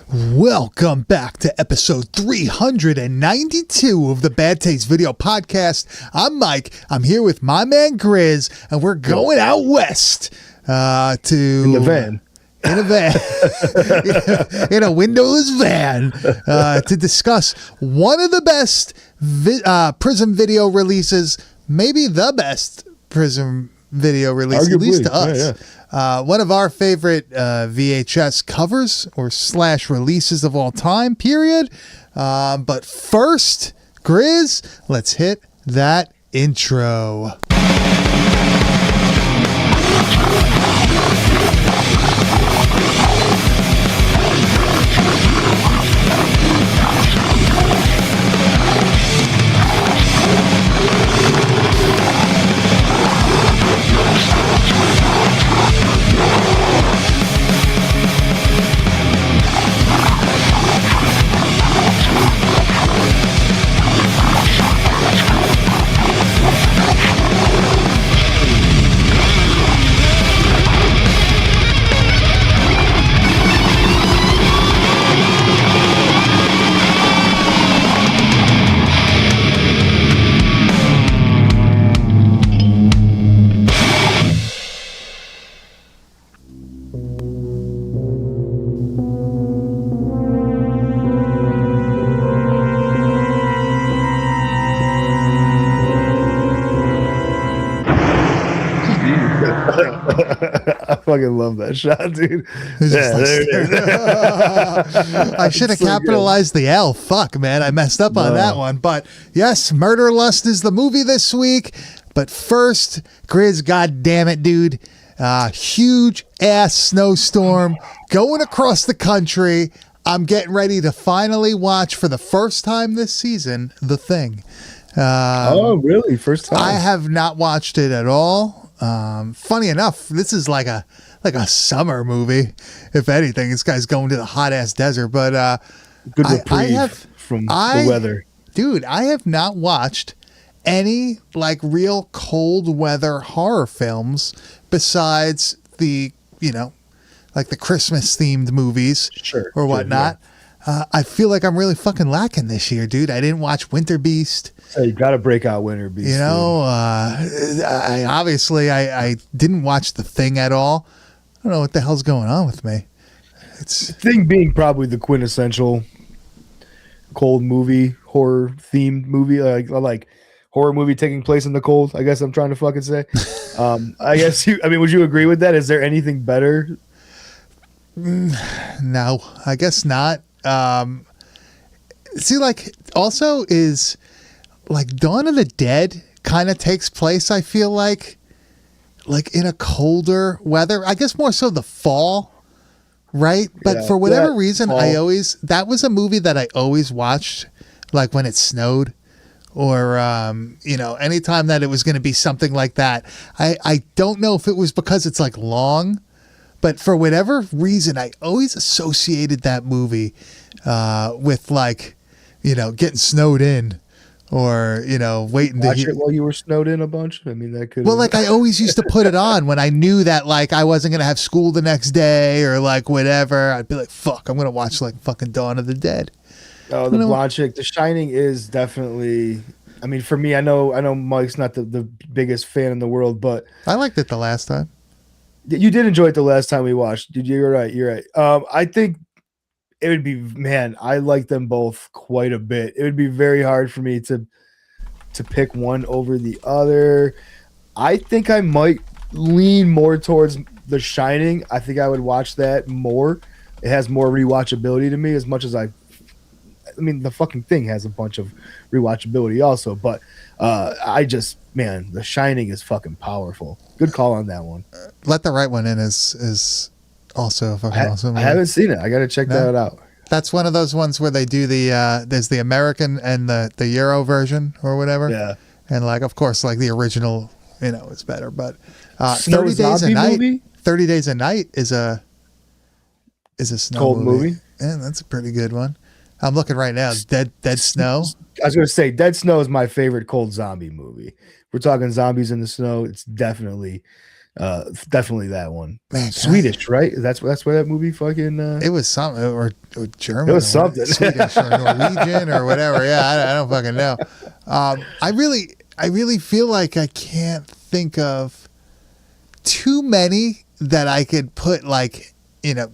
Welcome back to episode 392 of the Bad Taste Video Podcast. I'm Mike. I'm here with my man Grizz, and we're going out west to in the van. In a van, in a windowless van, to discuss one of the best Prism video releases, maybe the best Prism video release, arguably, at least to us. Yeah. One of our favorite VHS covers or / releases of all time, period. But first, Grizz, let's hit that intro. I fucking love that shot, dude. I should have capitalized the L. Fuck, man. I messed up on that one. But yes, Murderlust is the movie this week. But first, Grizz, god damn it, dude. Huge ass snowstorm going across the country. I'm getting ready to finally watch for the first time this season, The Thing. Oh, really? First time? I have not watched it at all. Funny enough, this is like a summer movie. If anything, this guy's going to the hot ass desert. But good reprieve from the weather, dude. I have not watched any like real cold weather horror films besides the like the Christmas themed movies, or whatnot. Yeah. I feel like I'm really fucking lacking this year, dude. I didn't watch Winter Beast. So you got to break out Winter Beast. You know, I didn't watch The Thing at all. I don't know what the hell's going on with me. It's The Thing being probably the quintessential cold movie, horror themed movie, like horror movie taking place in the cold. I guess I'm trying to fucking say. I guess would you agree with that? Is there anything better? No, I guess not. See, like, also is like Dawn of the Dead kind of takes place, I feel like in a colder weather. I guess more so the fall, right? But for whatever reason, that was a movie that I always watched, like when it snowed, or anytime that it was going to be something like that. I don't know if it was because it's like long. But for whatever reason, I always associated that movie with getting snowed in, or waiting to watch it while you were snowed in a bunch. I mean, that could. Well, like I always used to put it on when I knew that like I wasn't gonna have school the next day or like whatever. I'd be like, "Fuck, I'm gonna watch like fucking Dawn of the Dead." Oh, the blonde chick. The Shining is definitely. I mean, for me, I know Mike's not the biggest fan in the world, but I liked it the last time. You did enjoy it the last time we watched. You're right. I think it would be, man, I like them both quite a bit. It would be very hard for me to pick one over the other. I think I might lean more towards The Shining. I think I would watch that more. It has more rewatchability to me, as much as I mean, the fucking Thing has a bunch of rewatchability also, but The Shining is fucking powerful. Good call on that one. Let the Right One In is also fucking awesome. I haven't seen it. I got to check that out. That's one of those ones where they do there's the American and the Euro version or whatever. Yeah. And like, of course, like the original, is better. But 30 Days a Night. Movie? 30 Days a Night is a snow cold movie. Yeah, that's a pretty good one. I'm looking right now. Dead Snow. I was going to say Dead Snow is my favorite cold zombie movie. We're talking zombies in the snow. It's definitely Definitely that one. Man, Swedish, right? That's where that movie fucking. It was something, or German. It was or what- something. Swedish or Norwegian or whatever. Yeah, I don't fucking know. I really feel like I can't think of too many that I could put like,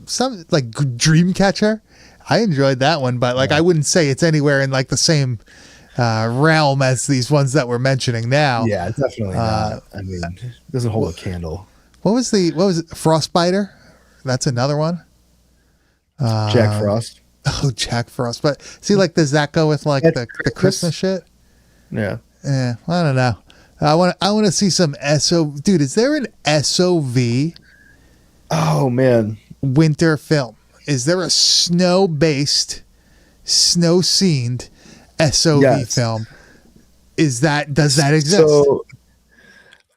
some like Dreamcatcher. I enjoyed that one, but like I wouldn't say it's anywhere in like the same realm as these ones that we're mentioning now. Yeah, definitely not. I mean, it doesn't hold a candle. What was it? Frostbiter? That's another one. Jack Frost. Oh, Jack Frost. But see, like, does that go with like the Christmas shit? Yeah. Yeah, I don't know. I want to see some Dude, is there an SOV? Oh man, winter film? Is there a snow-based, snow-scened SOV film? Does that exist? So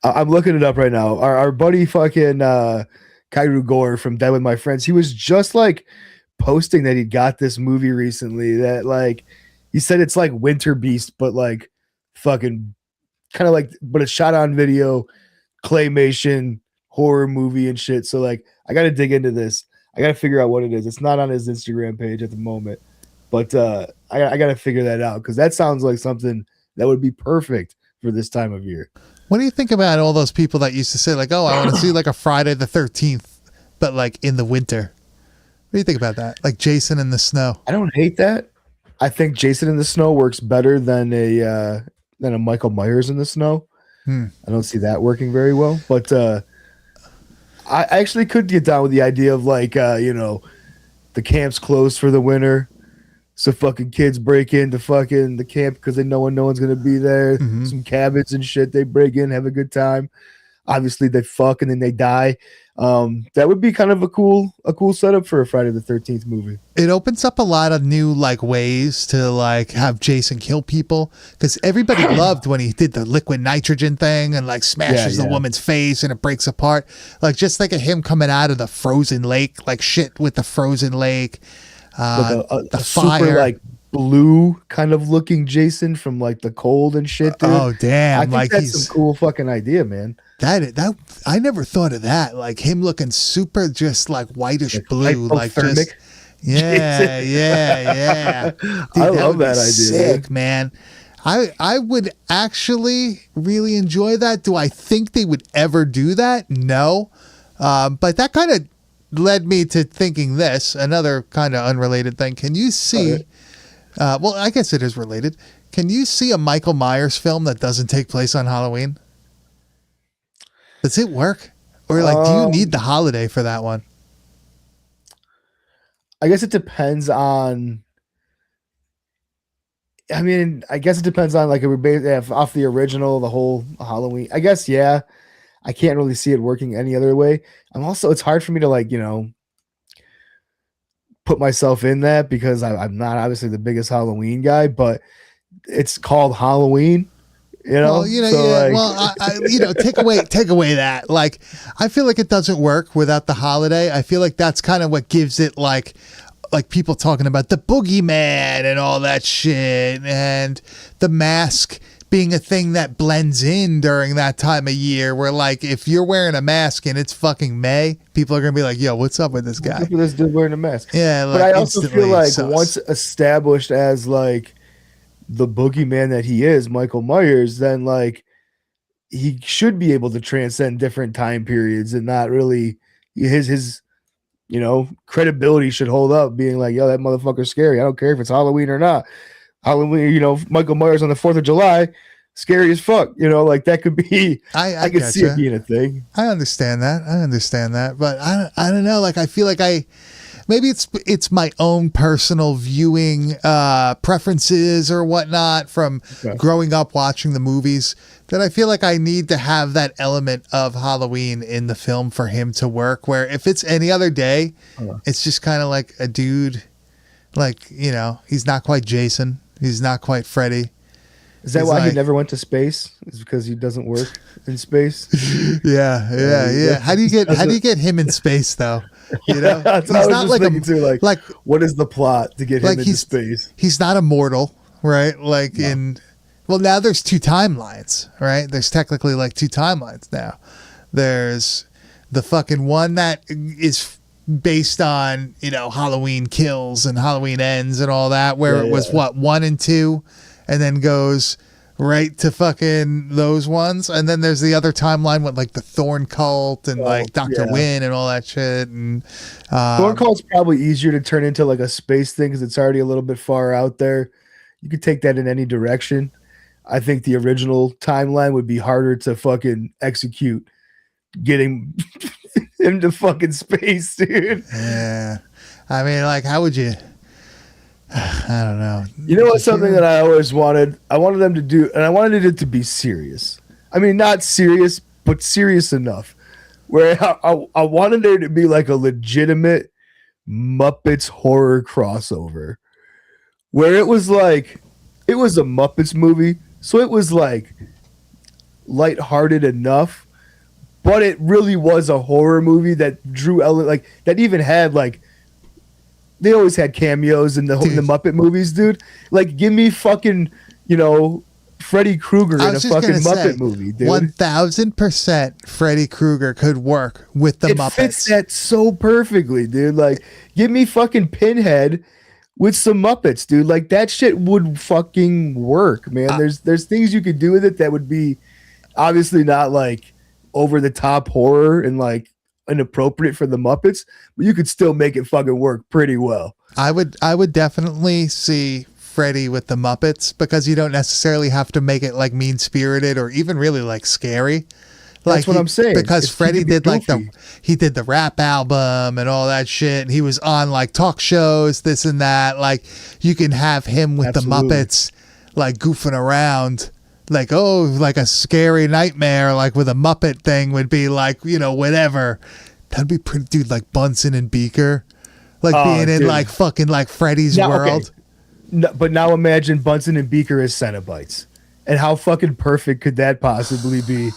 I'm looking it up right now. Our buddy fucking Kairu Gore from Dead with My Friends, he was just like posting that he got this movie recently that like he said it's like Winter Beast, but like fucking kind of like, but it's shot on video, claymation, horror movie and shit. So like I gotta dig into this. I gotta figure out what it is. It's not on his Instagram page at the moment, but I gotta figure that out because that sounds like something that would be perfect for this time of year. What do you think about all those people that used to say like, oh, I want to see like a Friday the 13th, but like in the winter? What do you think about that? Like Jason in the snow. I don't hate that. I think Jason in the snow works better than a Michael Myers in the snow. I don't see that working very well, but I actually could get down with the idea of like, the camp's closed for the winter. So fucking kids break into fucking the camp because they know no one's going to be there. Mm-hmm. Some cabins and shit. They break in, have a good time. Obviously they fuck and then they die. That would be kind of a cool setup for a Friday the 13th movie. It opens up a lot of new like ways to like have Jason kill people because everybody loved when he did the liquid nitrogen thing and like smashes the woman's face and it breaks apart. Like just think of him coming out of the frozen lake, like shit with the frozen lake. Like the a fire, super like blue kind of looking Jason from like the cold and shit. Dude. Oh damn! I think like that's some cool fucking idea, man. That I never thought of that. Like him looking super, just like whitish blue, like just yeah. Dude, I love that idea. Sick, man. I would actually really enjoy that. Do I think they would ever do that? No, but that kind of led me to thinking this, another kind of unrelated thing. Can you see, well, I guess it is related. Can you see a Michael Myers film that doesn't take place on Halloween? Does it work? Or like, do you need the holiday for that one? I guess it depends on, I guess it depends on like if off the original, the whole Halloween, I guess. Yeah. I can't really see it working any other way. It's hard for me to like, put myself in that because I'm not obviously the biggest Halloween guy, but it's called Halloween, Well, So, like, take away that. Like, I feel like it doesn't work without the holiday. I feel like that's kind of what gives it like people talking about the boogeyman and all that shit and the mask being a thing that blends in during that time of year where like if you're wearing a mask and it's fucking May, people are gonna be like, yo, what's up with this guy? What's up with this dude wearing a mask? Yeah, but I also feel like once established as like the boogeyman that he is, Michael Myers, then like he should be able to transcend different time periods and not really his credibility should hold up being like, yo, that motherfucker's scary. I don't care if it's Halloween or not. Halloween, Michael Myers on the 4th of July, scary as fuck. Like that could be. I could see it being a thing. I understand that, but I don't know. Like I feel like maybe it's my own personal viewing preferences or whatnot from growing up watching the movies that I feel like I need to have that element of Halloween in the film for him to work. Where if it's any other day, it's just kind of like a dude, like he's not quite Jason. He's not quite Freddy. Is that why he never went to space? Is because he doesn't work in space? Yeah. How do you get him in space though? That's what I was just thinking too. Like, what is the plot to get him into space? He's not immortal, right? Like now there's 2 timelines, right? There's technically like 2 timelines now. There's the fucking one that is based on, Halloween Kills and Halloween Ends and all that, where it was 1 and 2 and then goes right to fucking those ones. And then there's the other timeline with like the Thorn Cult and like Dr. Wynn and all that shit. And Thorn Cult's probably easier to turn into like a space thing because it's already a little bit far out there. You could take that in any direction. I think the original timeline would be harder to fucking execute, getting into fucking space, dude. Yeah. I mean, like, how would you? I don't know. You know what's something that I always wanted? I wanted them to do, and I wanted it to be serious. I mean, not serious, but serious enough. Where I wanted there to be like a legitimate Muppets horror crossover. Where it was like, it was a Muppets movie, so it was like lighthearted enough, but it really was a horror movie that drew like that even had like, they always had cameos in the Muppet movies, dude. Like, give me fucking, Freddy Krueger in a fucking Muppet movie, dude. 1000% Freddy Krueger could work with the Muppets. It fits that so perfectly, dude. Like, give me fucking Pinhead with some Muppets, dude. Like, that shit would fucking work, man. There's things you could do with it that would be obviously not like over the top horror and like inappropriate for the Muppets, but you could still make it fucking work pretty well. I would definitely see Freddy with the Muppets because you don't necessarily have to make it like mean spirited or even really like scary. That's what I'm saying. Because Freddy did like he did the rap album and all that shit. And he was on like talk shows, this and that. Like, you can have him with the Muppets like goofing around. Like, like a scary nightmare, like with a Muppet thing would be like, whatever. That'd be pretty, dude, like Bunsen and Beaker. Like being in like fucking like Freddy's world. Okay. No, but now imagine Bunsen and Beaker as Cenobites. And how fucking perfect could that possibly be?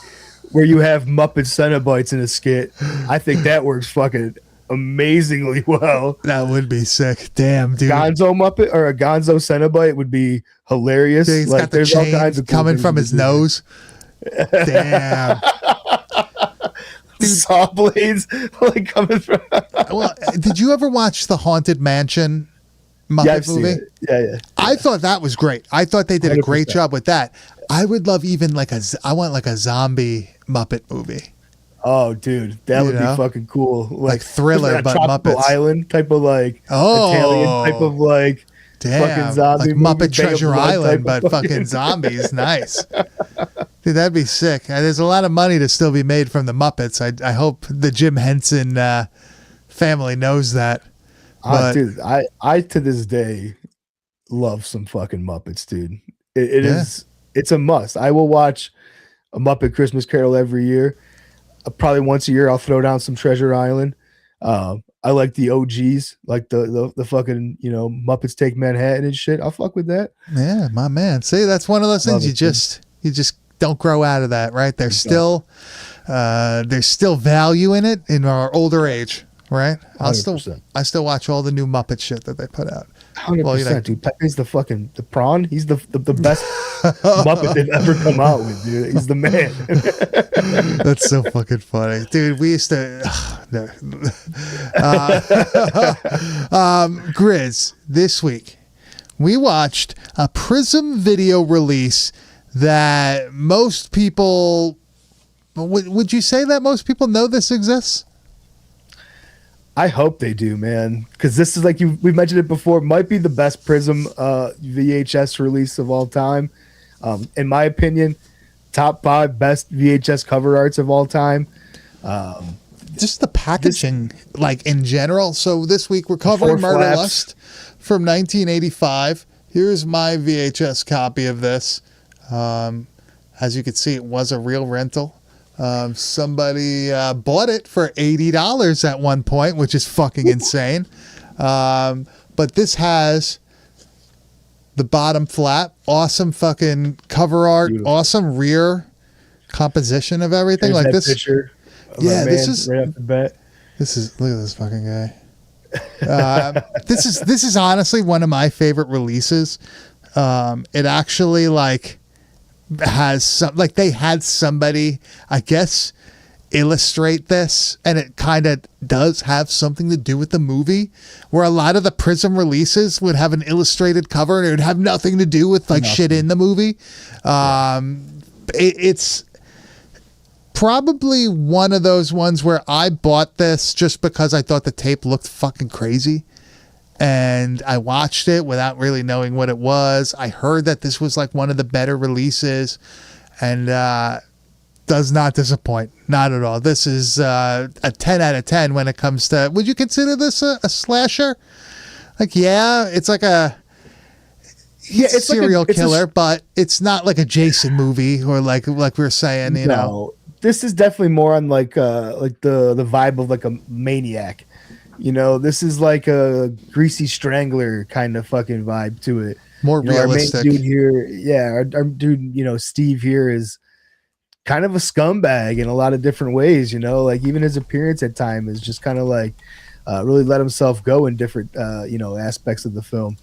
Where you have Muppet Cenobites in a skit. I think that works fucking amazingly well. That would be sick. Damn, dude. Gonzo Muppet or a Gonzo Cenobite would be hilarious. Dude, he's got the there's all kinds of cool coming from his nose. Damn. Saw blades like coming from. Well, did you ever watch the Haunted Mansion Muppet movie? Yeah. I thought that was great. I thought they did 100%. A great job with that. I would love even I want like a zombie Muppet movie. Oh, dude, that would be fucking cool. Like Thriller, but Muppets Island type of like Italian type of like fucking zombie like Muppet Treasure Island, but fucking zombies. Nice, dude. That'd be sick. There's a lot of money to still be made from the Muppets. I hope the Jim Henson family knows that. Dude, I to this day love some fucking Muppets, dude. It is. It's a must. I will watch a Muppet Christmas Carol every year. Probably once a year, I'll throw down some Treasure Island. I like the OGs, like the fucking Muppets Take Manhattan and shit. I'll fuck with that. Yeah, my man. See, that's one of those things you just don't grow out of that, right? There's still value in it in our older age, right? I still watch all the new Muppet shit that they put out. 100%, dude. Pepe's the prawn. He's the best Muppet they've ever come out with, dude. He's the man. That's so fucking funny, dude. We used to. Grizz, this week we watched a Prism video release that most people. Would you say that most people know this exists? I hope they do, man, because this is like we mentioned it before. Might be the best Prism VHS release of all time, in my opinion. Top 5 best VHS cover arts of all time. Just the packaging, like in general. So this week we're covering Murderlust from 1985. Here's my VHS copy of this. As you can see, it was a real rental. Somebody bought it for $80 at one point, which is fucking insane. But this has the bottom flap, awesome fucking cover art, beautiful. Awesome rear composition of everything. There's like this picture of this is right off the bat. This is, look at this fucking guy. This is honestly one of my favorite releases. It actually like has some, like they had somebody, I guess, illustrate this, and it kind of does have something to do with the movie, where a lot of the Prism releases would have an illustrated cover and it would have nothing to do with like shit in the movie. It's probably one of those ones where I bought this just because I thought the tape looked fucking crazy, and I watched it without really knowing what it was. I heard that this was like one of the better releases, and does not disappoint. Not at all. This is a 10 out of 10 when it comes to, would you consider this a slasher? Like, yeah, it's like it's serial killer, but it's not like a Jason movie or like we were saying, you know. This is definitely more on like the vibe of like a Maniac. You know, this is like a Greasy Strangler kind of fucking vibe to it. More realistic. Our main dude here, our dude, Steve here is kind of a scumbag in a lot of different ways, like even his appearance at time is just kind of like really let himself go in different aspects of the film.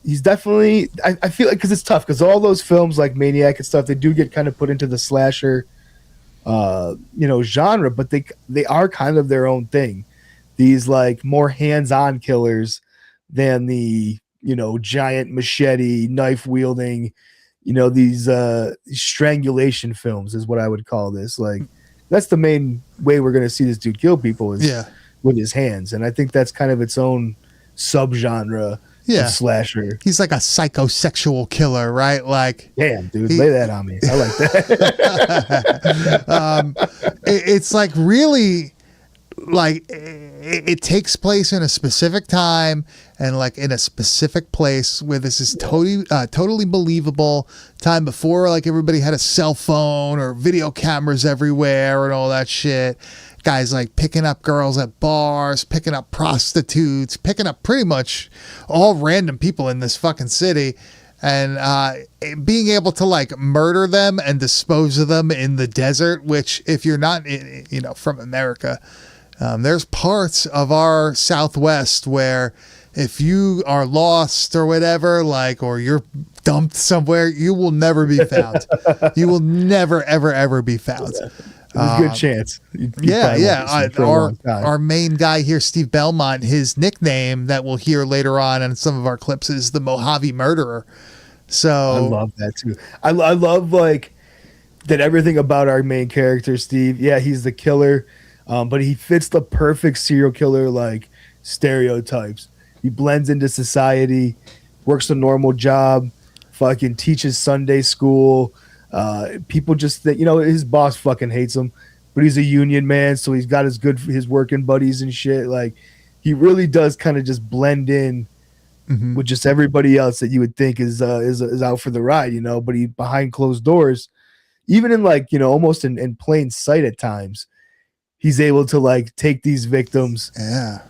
He's definitely, I feel like, because it's tough, because all those films like Maniac and stuff, they do get kind of put into the slasher genre, but they are kind of their own thing. These like more hands-on killers than the giant machete knife wielding, these strangulation films is what I would call this. Like, that's the main way we're going to see this dude kill people is with his hands. And I think that's kind of its own subgenre of slasher. He's like a psychosexual killer, right? Like, damn, dude, lay that on me. I like that. It's like really like it takes place in a specific time and like in a specific place where this is totally believable. Time before like everybody had a cell phone or video cameras everywhere and all that shit. Guys like picking up girls at bars, picking up prostitutes, picking up pretty much all random people in this fucking city, and being able to like murder them and dispose of them in the desert, which if you're not from America, there's parts of our Southwest where if you are lost or whatever, like, or you're dumped somewhere, you will never be found. You will never, ever, ever be found. There's a good chance. Our main guy here, Steve Belmont, his nickname that we'll hear later on in some of our clips is the Mojave Murderer. So I love that too. I love like that everything about our main character, Steve. Yeah, he's the killer. But he fits the perfect serial killer like stereotypes. He blends into society, works a normal job, fucking teaches Sunday school. People just think, his boss fucking hates him, but he's a union man, so he's got his working buddies and shit. Like, he really does kind of just blend in with just everybody else that you would think is out for the ride, But he behind closed doors, even in like almost in plain sight at times. He's able to like take these victims,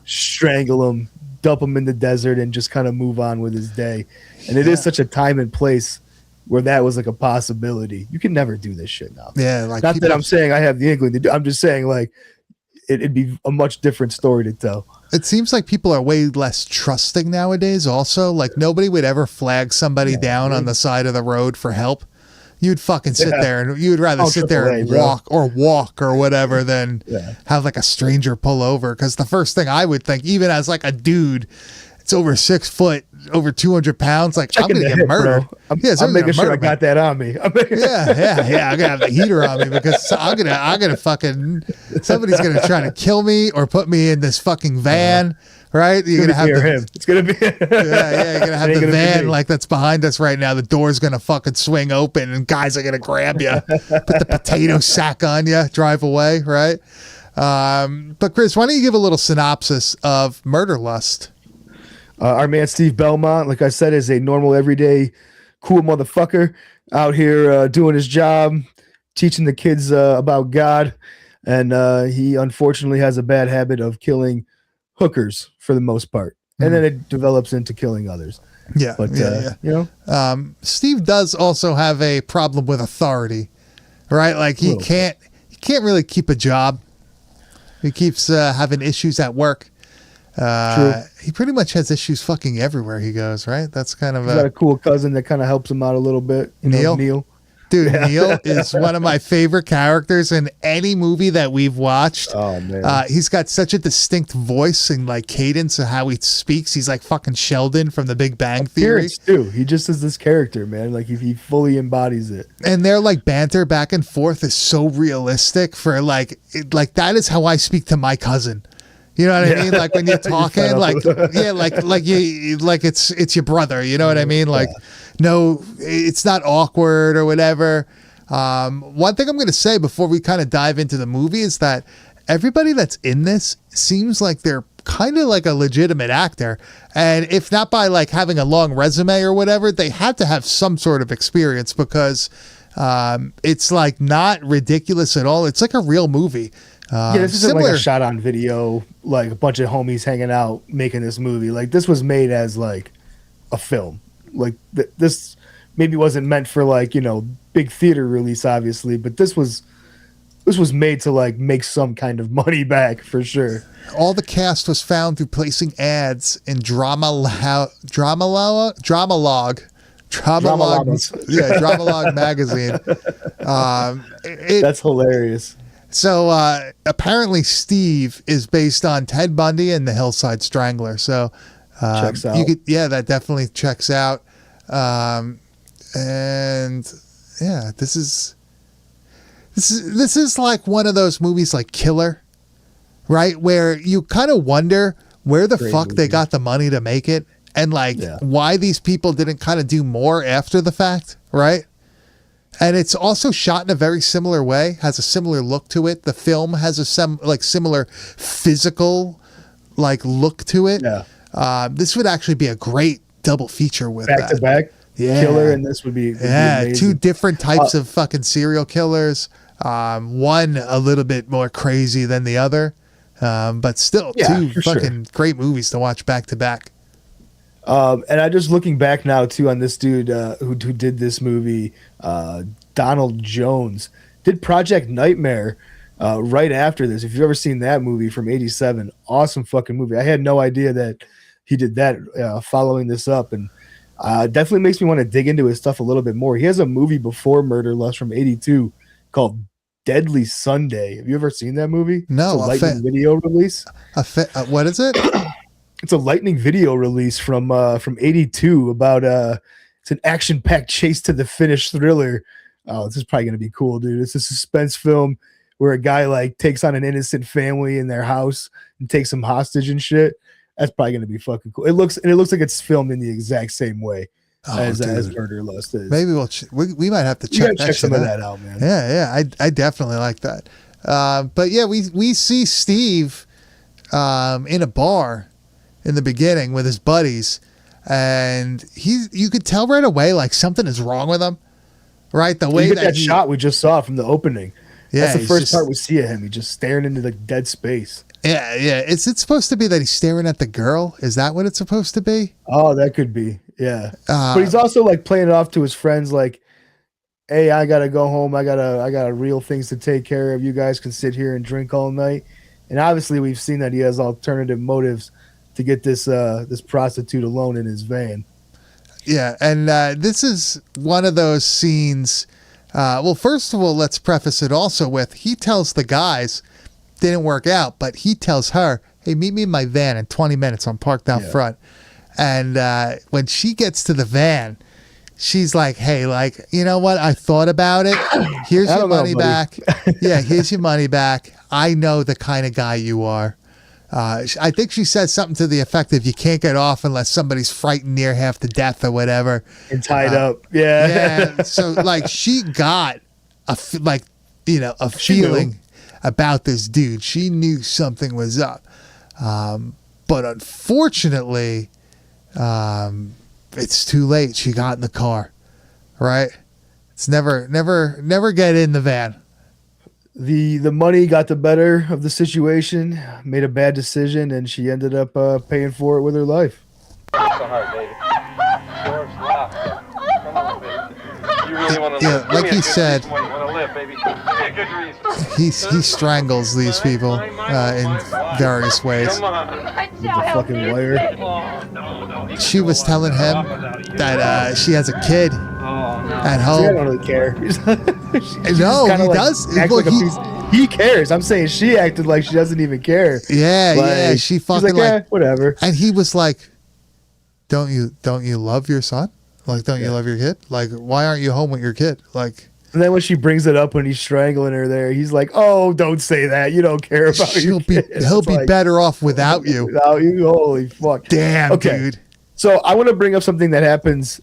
strangle them, dump them in the desert, and just kind of move on with his day. And it is such a time and place where that was like a possibility. You can never do this shit now. Yeah, like not that I'm saying I have the inkling to do. I'm just saying like it'd be a much different story to tell. It seems like people are way less trusting nowadays. Also, like nobody would ever flag somebody down on the side of the road for help. You'd fucking sit there and you would rather sit there and walk or whatever than have like a stranger pull over. Because the first thing I would think, even as like a dude, it's over 6 foot, over 200 pounds, like I'm gonna get murdered. I'm making sure I got that on me. I'm gonna have the heater on me because I'm gonna fucking somebody's gonna try to kill me or put me in this fucking van. Right, you're gonna have him. It's gonna be you're gonna have the van like that's behind us right now. The door's gonna fucking swing open, and guys are gonna grab you, put the potato sack on you, drive away. Right, but Chris, why don't you give a little synopsis of Murderlust? Our man Steve Belmont, like I said, is a normal, everyday, cool motherfucker out here doing his job, teaching the kids about God, and he unfortunately has a bad habit of killing hookers for the most part, and then it develops into killing others. Steve does also have a problem with authority, right? Like he can't really keep a job. He keeps having issues at work. He pretty much has issues fucking everywhere he goes, right? That's kind of He's got a cool cousin that kind of helps him out a little bit. Neil. Dude, Neil is one of my favorite characters in any movie that we've watched. Oh man, he's got such a distinct voice and like cadence of how he speaks. He's like fucking Sheldon from The Big Bang Theory. too. He just is this character, man. Like he fully embodies it. And their like banter back and forth is so realistic. For like that is how I speak to my cousin. You know what I mean? Like when you're talking, like it's your brother. You know what I mean? Like. No, it's not awkward or whatever. One thing I'm going to say before we kind of dive into the movie is that everybody that's in this seems like they're kind of like a legitimate actor. And if not by like having a long resume or whatever, they had to have some sort of experience because it's like not ridiculous at all. It's like a real movie. This isn't like a shot on video, like a bunch of homies hanging out making this movie. Like this was made as like a film. Like this maybe wasn't meant for like, big theater release, obviously, but this was made to like make some kind of money back for sure. All the cast was found through placing ads in Dramalog magazine. That's hilarious. So apparently Steve is based on Ted Bundy and the Hillside Strangler. So checks out. That definitely checks out. And yeah, this is like one of those movies like Killer, right? Where you kind of wonder where the fuck they got the money to make it and like why these people didn't kind of do more after the fact, right? And it's also shot in a very similar way, has a similar look to it. The film has a similar physical like look to it. Yeah. This would actually be a great double feature with back to back. Yeah. Killer, and this would be amazing. Two different types of fucking serial killers. One a little bit more crazy than the other, but still two fucking great movies to watch back to back. And I just looking back now too on this dude who did this movie, Donald Jones did Project Nightmare right after this. If you've ever seen that movie from '87, awesome fucking movie. I had no idea that he did that following this up, and definitely makes me want to dig into his stuff a little bit more. He has a movie before Murderlust from '82 called Deadly Sunday. Have you ever seen that movie? No. It's a lightning video release. What is it? It's a lightning video release from '82 about it's an action-packed chase to the finish thriller. Oh, this is probably gonna be cool, dude. It's a suspense film where a guy like takes on an innocent family in their house and takes them hostage and shit. That's probably gonna be fucking cool. It looks like it's filmed in the exact same way as Murderlust is. Maybe we might have to check some of that out, man. Yeah, I definitely like that. But yeah, we see Steve in a bar in the beginning with his buddies, and you could tell right away like something is wrong with him, right? The way that shot we just saw from the opening. Yeah, that's the first part we see of him. He's just staring into the dead space. Yeah. Is it supposed to be that he's staring at the girl? Is that what it's supposed to be? Oh, that could be. Yeah. But he's also like playing it off to his friends like, hey, I gotta go home. I got real things to take care of. You guys can sit here and drink all night. And obviously we've seen that he has alternative motives to get this prostitute alone in his van. Yeah, and this is one of those scenes. Well, first of all, let's preface it also with he tells the guys didn't work out, but he tells her, hey, meet me in my van in 20 minutes. I'm parked out front. And when she gets to the van, she's like, hey, like, you know what? I thought about it. Here's your money back. Yeah, here's your money back. I know the kind of guy you are. I think she said something to the effect of you can't get off unless somebody's frightened near half to death or whatever. And tied up. Yeah. Yeah. So like she got a feeling about this dude. She knew something was up. But unfortunately, it's too late. She got in the car, right? It's never get in the van. The money got the better of the situation, made a bad decision, and she ended up paying for it with her life. So hard, baby. Door's locked. Come on, baby. You really want to live? Like he said, he strangles these people in various ways. With the fucking wire. She was telling him that she has a kid at I home. don't really care. No, he does. Well, he cares. I'm saying she acted like she doesn't even care. Yeah, yeah. Like, She she's fucking like whatever. and he was like, don't you love your son? Like, don't you love your kid? Like, why aren't you home with your kid? Like, and then when she brings it up when he's strangling her there, he's like, "Oh, don't say that. You don't care about your kid." He'll be better off without you. Without you, holy fuck. Damn, dude. So I want to bring up something that happens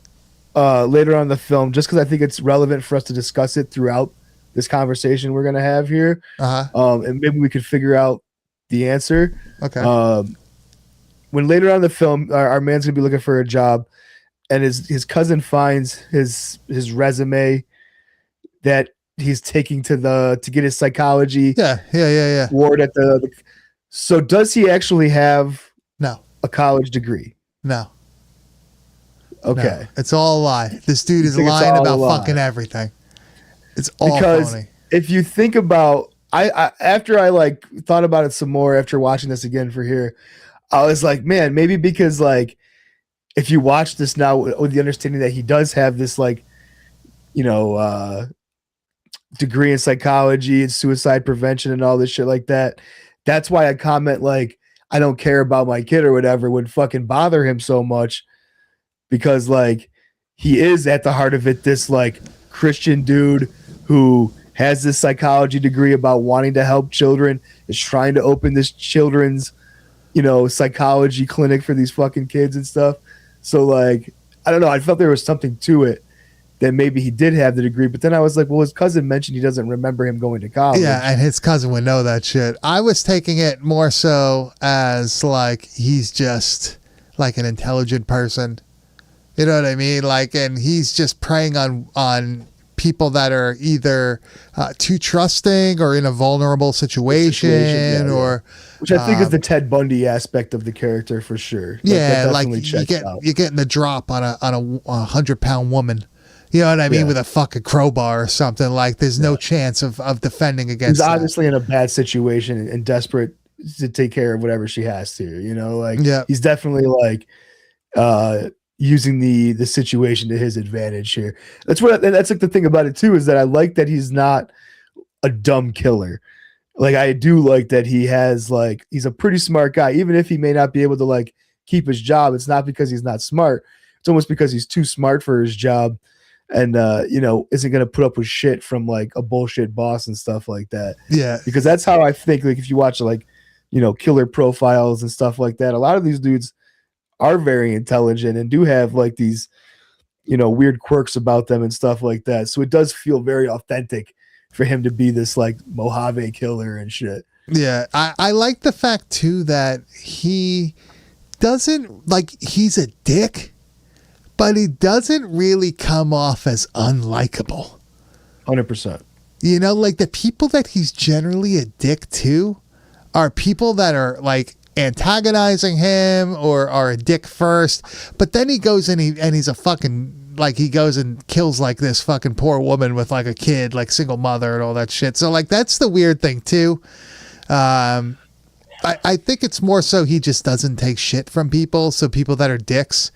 later on in the film, just because I think it's relevant for us to discuss it throughout this conversation we're gonna have here, and maybe we could figure out the answer. Okay. When later on in the film, our man's gonna be looking for a job, and his cousin finds his resume that he's taking to get his psychology ward at the. So does he actually have a college degree? No. Okay. No, it's all a lie. This dude is lying about fucking everything. It's all phony. If you think about, I after I like thought about it some more after watching this again for here, I was like, man, maybe because like if you watch this now with the understanding that he does have this like, degree in psychology and suicide prevention and all this shit like that, that's why a comment like I don't care about my kid or whatever would fucking bother him so much, because like he is at the heart of it this like Christian dude who has this psychology degree about wanting to help children, is trying to open this children's psychology clinic for these fucking kids and stuff. So like I don't know, I felt there was something to it that maybe he did have the degree, but then I was like, well, his cousin mentioned he doesn't remember him going to college. Yeah, and his cousin would know that shit. I was taking it more so as like he's just like an intelligent person. You know what I mean? Like, and he's just preying on people that are either too trusting or in a vulnerable situation, or which I think is the Ted Bundy aspect of the character for sure. Yeah, like you're getting the drop on a 100-pound woman. You know what I mean? With a fucking crowbar or something. Like, there's no chance of defending against. He's obviously in a bad situation and desperate to take care of whatever she has to. He's definitely like using the situation to his advantage here. That's like the thing about it too, is that I like that he's not a dumb killer. Like, I do like that he has like, he's a pretty smart guy, even if he may not be able to like keep his job. It's not because he's not smart. It's almost because he's too smart for his job, and isn't going to put up with shit from like a bullshit boss and stuff like that. Yeah. Because that's how I think, like, if you watch like, killer profiles and stuff like that, a lot of these dudes are very intelligent and do have like these, weird quirks about them and stuff like that. So it does feel very authentic for him to be this like Mojave killer and shit. Yeah. I like the fact too that he doesn't, like, he's a dick, but he doesn't really come off as unlikable. 100%. Like the people that he's generally a dick to are people that are like antagonizing him or are a dick first, but then he goes and he's a fucking, like, he goes and kills like this fucking poor woman with like a kid, like single mother and all that shit. So like that's the weird thing too. I think it's more so he just doesn't take shit from people. So people that are dicks,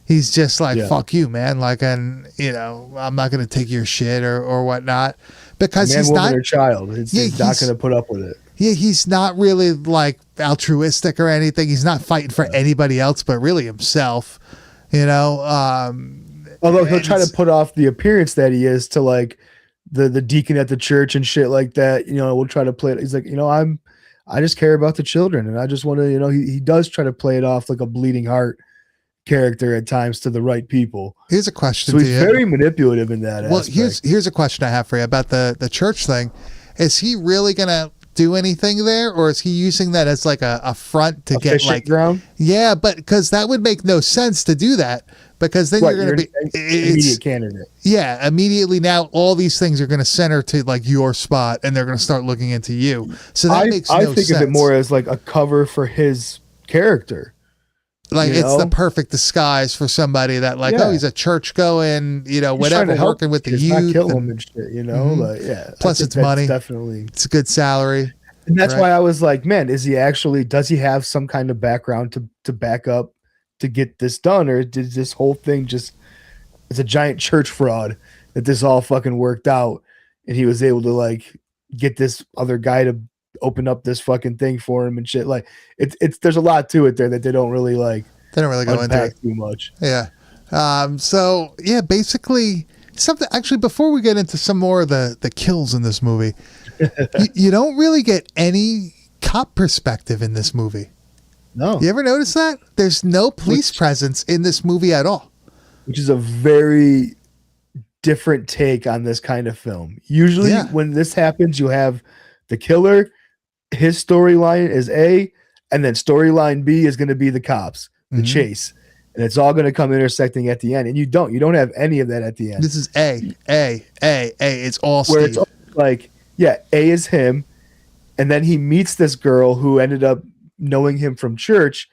he's just like, fuck you, man. Like, and I'm not going to take your shit or whatnot, because he's not a child. He's not going to put up with it. Yeah. He's not really like altruistic or anything. He's not fighting for anybody else, but really himself, although he'll try to put off the appearance that he is to like the deacon at the church and shit like that. We'll try to play it. He's like, I just care about the children, and I just want to, he does try to play it off like a bleeding heart character at times to the right people. Here's a question. So he's very manipulative in that aspect. Well, here's a question I have for you about the church thing. Is he really gonna do anything there, or is he using that as like a front to get like ground? Yeah, but because that would make no sense to do that, because then you're gonna be immediate candidate. Yeah, immediately now all these things are gonna center to like your spot, and they're gonna start looking into you. So that makes no sense. I think of it more as like a cover for his character. Like, it's the perfect disguise for somebody that like, oh, he's a church going, whatever, working with the youth. Not kill him and shit, Plus it's money. Definitely. It's a good salary. And that's why I was like, man, does he have some kind of background to back up to get this done? Or did this whole thing just it's a giant church fraud that this all fucking worked out, and he was able to like get this other guy to open up this fucking thing for him and shit. Like it's there's a lot to it there that they don't really like. They don't really go into it too much. Yeah. So yeah, basically something. Actually, before we get into some more of the kills in this movie, you don't really get any cop perspective in this movie. No. You ever notice that? There's no police presence in this movie at all. Which is a very different take on this kind of film. Usually when this happens, you have the killer, his storyline is A, and then storyline B is going to be the cops, the chase. And it's all going to come intersecting at the end. And you don't have any of that at the end. This is A. It's all where Steve. it's like, A is him. And then he meets this girl who ended up knowing him from church.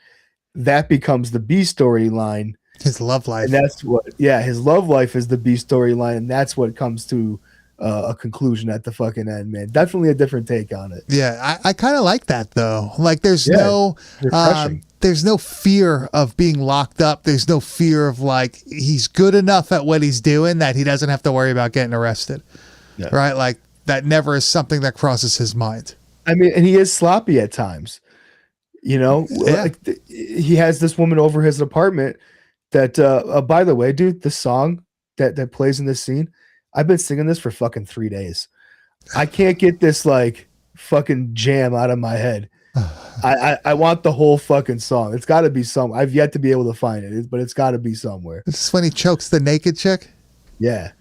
That becomes the B storyline. His love life. And that's what, his love life is the B storyline. And that's what comes to a conclusion at the fucking end, man. Definitely a different take on it. Yeah, I kind of like that though. Like there's no fear of being locked up. There's no fear of like he's good enough at what he's doing that he doesn't have to worry about getting arrested. Yeah. Right? Like that never is something that crosses his mind. I mean, and he is sloppy at times. You know, like he has this woman over his apartment that by the way, dude, the song that plays in this scene, I've been singing this for fucking 3 days. I can't get this like fucking jam out of my head. I want the whole fucking song. It's got to be some. I've yet to be able to find it, but it's got to be somewhere. This is when he chokes the naked chick. Yeah,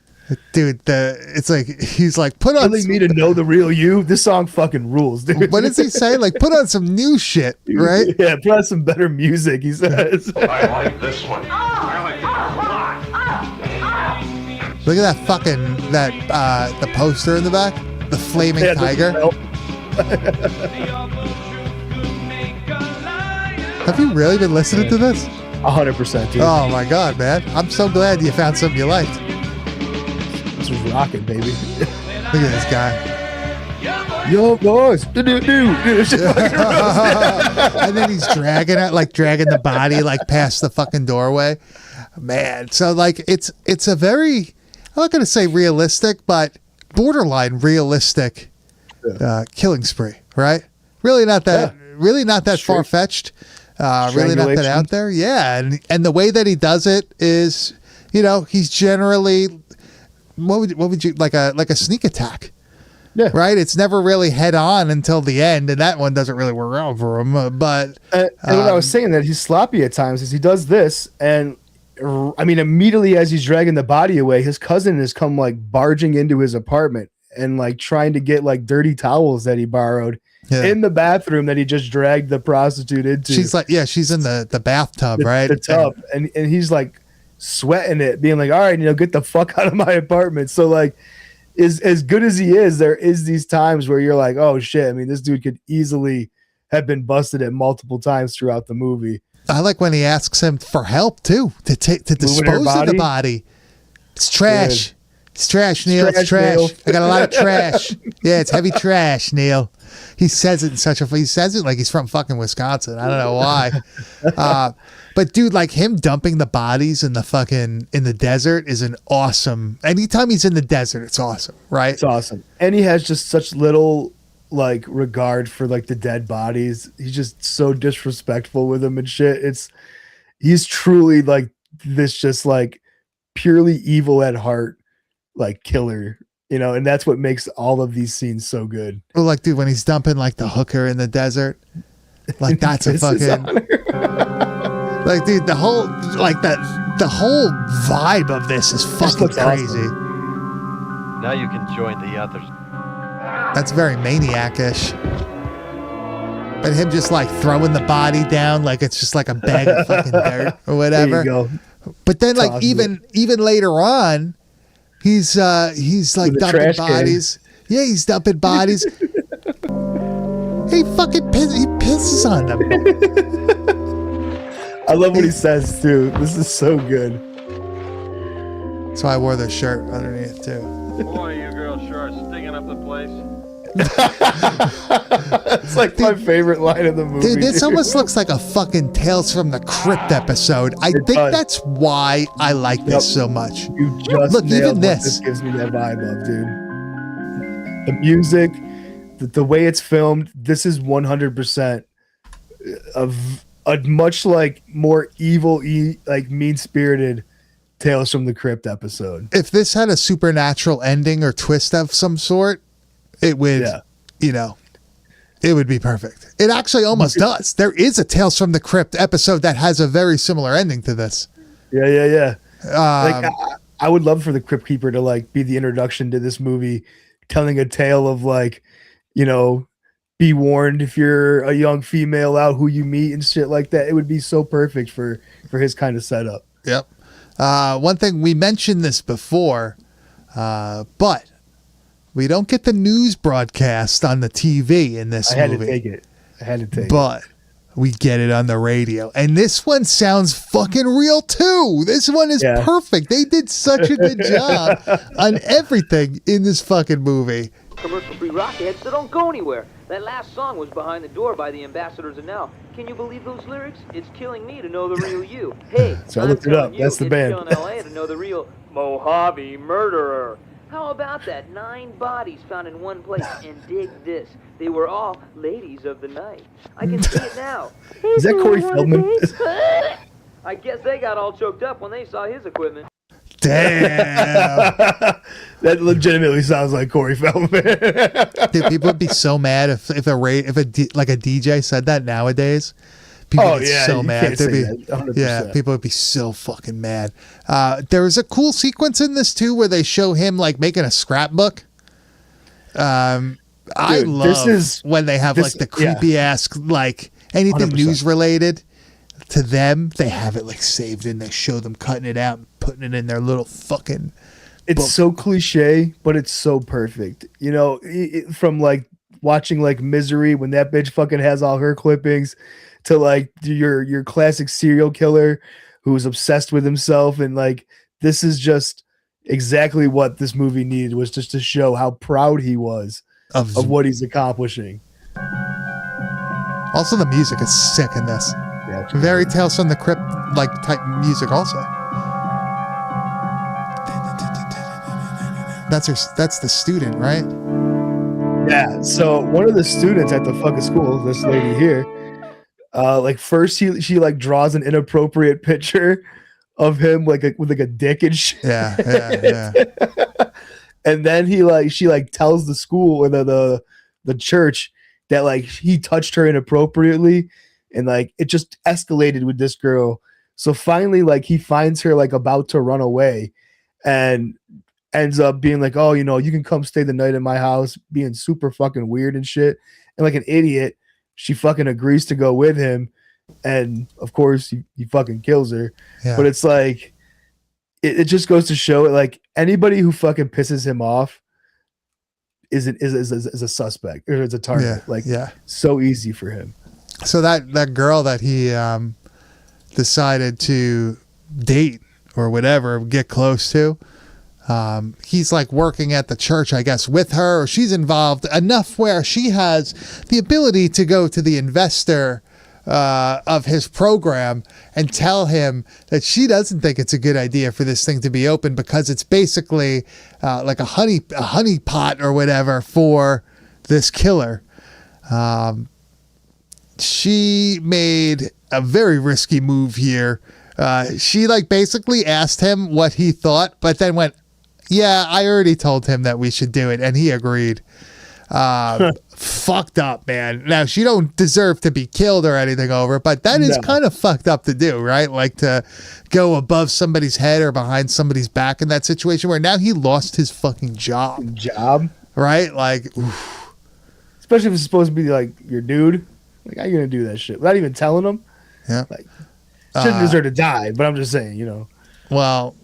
dude. It's like he's like put on. Telling me to know the real you. This song fucking rules, dude. What does he say? Like put on some new shit, right? Yeah, put on some better music. He says. I like this one. I like it a lot. Look at that fucking the poster in the back, the flaming tiger. Have you really been listening to this? 100%, dude. Oh my god, man! I'm so glad you found something you liked. This was rocking, baby. Look at this guy. Yo, boys. And then he's dragging the body like past the fucking doorway. Man, so like it's a very, I'm not going to say realistic, but borderline realistic killing spree, right? Really not that far-fetched. Really not that out there. Yeah, and the way that he does it is, you know, he's generally what would you like a sneak attack. Yeah. Right? It's never really head on until the end, and that one doesn't really work out for him. But and when I was saying that he's sloppy at times is he does this, and I mean, immediately as he's dragging the body away, his cousin has come like barging into his apartment and like trying to get like dirty towels that he borrowed in the bathroom that he just dragged the prostitute into. She's like, she's in the bathtub, right? The tub. And he's like sweating it, being like, all right, get the fuck out of my apartment. So like, as good as he is, there is these times where you're like, oh shit. I mean, this dude could easily have been busted at multiple times throughout the movie. I like when he asks him for help too, to dispose of the body. It's trash. Good. It's trash, Neil. It's trash. Neil. I got a lot of trash. Yeah, it's heavy trash, Neil. He says it he says it like he's from fucking Wisconsin. I don't know why. But dude, like him dumping the bodies in the desert is an awesome. Anytime he's in the desert, it's awesome, right? It's awesome. And he has just such little like regard for like the dead bodies. He's just so disrespectful with them and shit. He's truly like this just like purely evil at heart, like killer, and that's what makes all of these scenes so good. Well, like dude, when he's dumping like the hooker in the desert, like that's a fucking like dude, the whole vibe of this is fucking crazy. Awesome. Now you can join the others. That's very maniac-ish. But him just like throwing the body down like it's just like a bag of fucking dirt or whatever. There you go. But then like even later on, he's like dumping bodies. Yeah, he's dumping bodies. He pisses on them. I love what he says too. This is so good. So I wore the shirt underneath too. Boy, you girls sure are stinging up the place. It's like my favorite line of the movie. Dude, this almost looks like a fucking Tales from the Crypt episode. I think does. that's why I like this so much. You just Look, nailed even what this. gives me that vibe of, dude. The music, the way it's filmed, this is 100% of a much like more evil, like mean-spirited Tales from the Crypt episode. If this had a supernatural ending or twist of some sort, it would, you know, it would be perfect. It actually almost does. There is a Tales from the Crypt episode that has a very similar ending to this. Yeah. Like I would love for the Crypt Keeper to like be the introduction to this movie, telling a tale of like, you know, be warned if you're a young female out who you meet and shit like that. It would be so perfect for his kind of setup. Yep. One thing, we mentioned this before, but we don't get the news broadcast on the TV in this movie. I had to take it. But we get it on the radio. And this one sounds fucking real too. This one is perfect. They did such a good job on everything in this fucking movie. Commercial-free rockheads, so don't go anywhere. That last song was Behind the Door by the Ambassadors of Now. Can you believe those lyrics? It's killing me to know the real you. Hey, so I looked it up. That's the band. It's killing LA to know the real Mojave murderer. How about that? 9 bodies found in one place. And dig this. They were all ladies of the night. I can see it now. Is that Corey Feldman? I guess they got all choked up when they saw his equipment. Damn. That legitimately sounds like Corey Feldman. Dude, people would be so mad if a DJ said that nowadays. People would be so mad. People would be so fucking mad. There was a cool sequence in this too where they show him like making a scrapbook. I love when they have like the creepy ass like anything 100%. News related to them. They have it like saved and they show them cutting it out and putting it in their little fucking. It's book. So cliche, but it's so perfect. You know, from like watching like Misery when that bitch fucking has all her clippings, to like your classic serial killer who's obsessed with himself, and like this is just exactly what this movie needed, was just to show how proud he was of what he's accomplishing. Also, the music is sick in this. Yeah, very Tales from the Crypt like type music also. That's the student, right? Yeah. So one of the students at the fucking school, this lady here, like first she like draws an inappropriate picture of him with like a dick and shit. Yeah. And then she tells the school or the church that like he touched her inappropriately, and like it just escalated with this girl. So finally, like he finds her like about to run away, and ends up being like, oh, you know, you can come stay the night in my house, being super fucking weird and shit. And like an idiot, she fucking agrees to go with him. And of course he fucking kills her. Yeah. But it's like, it just goes to show it, like anybody who fucking pisses him off is a suspect or is a target. So easy for him. So that girl that he decided to date or whatever, get close to, he's like working at the church, I guess, with her, or she's involved enough where she has the ability to go to the investor of his program and tell him that she doesn't think it's a good idea for this thing to be open because it's basically like a honey pot or whatever for this killer. She made a very risky move here. She like basically asked him what he thought, but then went, yeah, I already told him that we should do it, and he agreed. Fucked up, man. Now, she don't deserve to be killed or anything over it, but that is kind of fucked up to do, right? Like to go above somebody's head or behind somebody's back in that situation where now he lost his fucking job. Right? Like, oof. Especially if it's supposed to be like your dude. Like, how are you going to do that shit without even telling him? Yeah. Like, shouldn't deserve to die, but I'm just saying, you know. Well,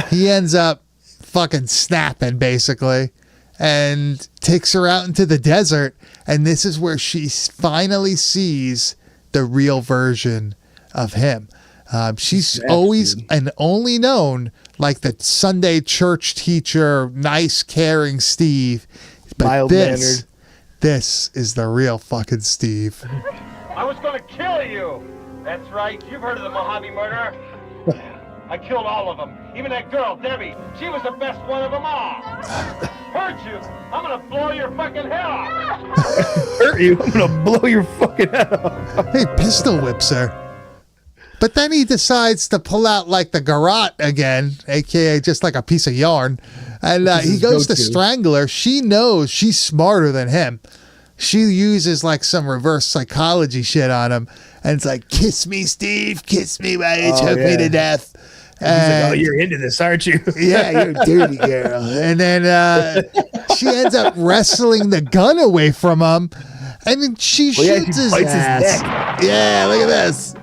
he ends up fucking snapping basically and takes her out into the desert, and this is where she finally sees the real version of him. She's always and only known like the Sunday church teacher, nice, caring Steve, but mild-mannered. This is the real fucking Steve. I was gonna kill you. That's right. You've heard of the Mojave murderer. I killed all of them. Even that girl, Debbie. She was the best one of them all. Hurt you. I'm gonna blow your fucking head off. Hurt you? I'm gonna blow your fucking head off. He pistol whips her. But then he decides to pull out like the garrote again, aka just like a piece of yarn. And he goes to strangle her. She knows she's smarter than him. She uses like some reverse psychology shit on him. And it's like, kiss me, Steve. Kiss me while you choke me to death. He's like, oh, you're into this, aren't you? Yeah, you're a dirty girl. And then she ends up wrestling the gun away from him. And then she shoots his ass. Yeah, look at this.